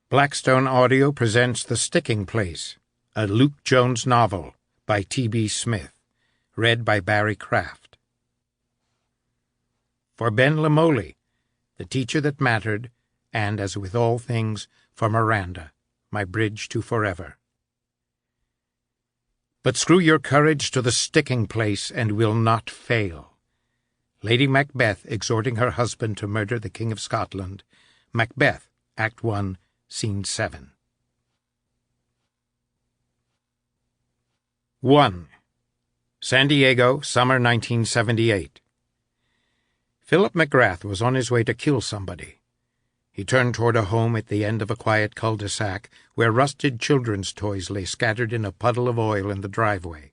Blackstone Audio presents The Sticking Place, a Luke Jones novel by T.B. Smith, read by Barry Kraft. For Ben Lamoli, the teacher that mattered, and, as with all things, for Miranda, my bridge to forever. But screw your courage to the sticking place, and will not fail. Lady Macbeth exhorting her husband to murder the King of Scotland. Macbeth, Act 1, Scene 7. 1. San Diego, summer 1978. Philip McGrath was on his way to kill somebody. He turned toward a home at the end of a quiet cul-de-sac where rusted children's toys lay scattered in a puddle of oil in the driveway.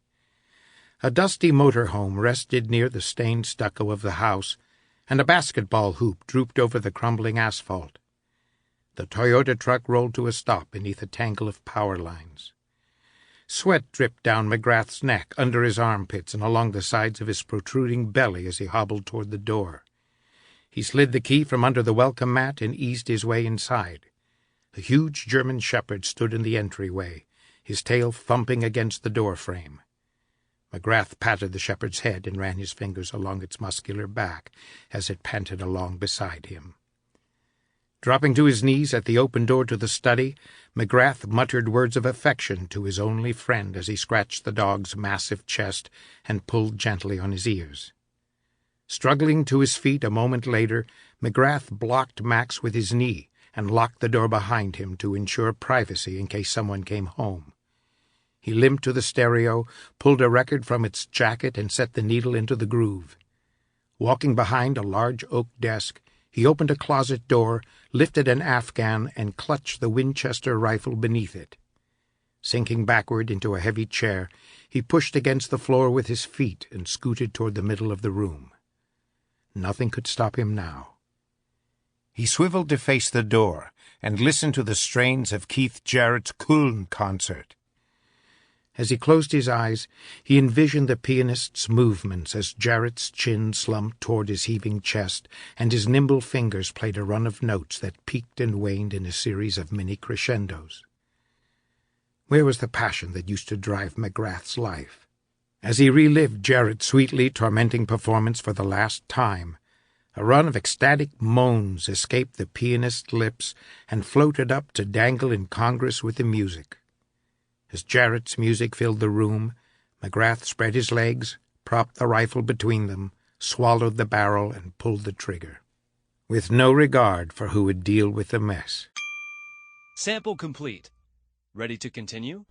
A dusty motor-home rested near the stained stucco of the house, and a basketball hoop drooped over the crumbling asphalt. The Toyota truck rolled to a stop beneath a tangle of power lines. Sweat dripped down McGrath's neck, under his armpits, and along the sides of his protruding belly as he hobbled toward the door. He slid the key from under the welcome mat and eased his way inside. A huge German shepherd stood in the entryway, his tail thumping against the door frame. McGrath patted the shepherd's head and ran his fingers along its muscular back as it panted along beside him. Dropping to his knees at the open door to the study, McGrath muttered words of affection to his only friend as he scratched the dog's massive chest and pulled gently on his ears. Struggling to his feet a moment later, McGrath blocked Max with his knee and locked the door behind him to ensure privacy in case someone came home. He limped to the stereo, pulled a record from its jacket, and set the needle into the groove. Walking behind a large oak desk, he opened a closet door, lifted an Afghan, and clutched the Winchester rifle beneath it. Sinking backward into a heavy chair, he pushed against the floor with his feet and scooted toward the middle of the room. Nothing could stop him now. He swiveled to face the door and listened to the strains of Keith Jarrett's Köln concert. As he closed his eyes, he envisioned the pianist's movements as Jarrett's chin slumped toward his heaving chest, and his nimble fingers played a run of notes that peaked and waned in a series of mini crescendos. Where was the passion that used to drive McGrath's life? As he relived Jarrett's sweetly tormenting performance for the last time, a run of ecstatic moans escaped the pianist's lips and floated up to dangle incongruous with the music. As Jarrett's music filled the room, McGrath spread his legs, propped the rifle between them, swallowed the barrel, and pulled the trigger, with no regard for who would deal with the mess. Sample complete. Ready to continue?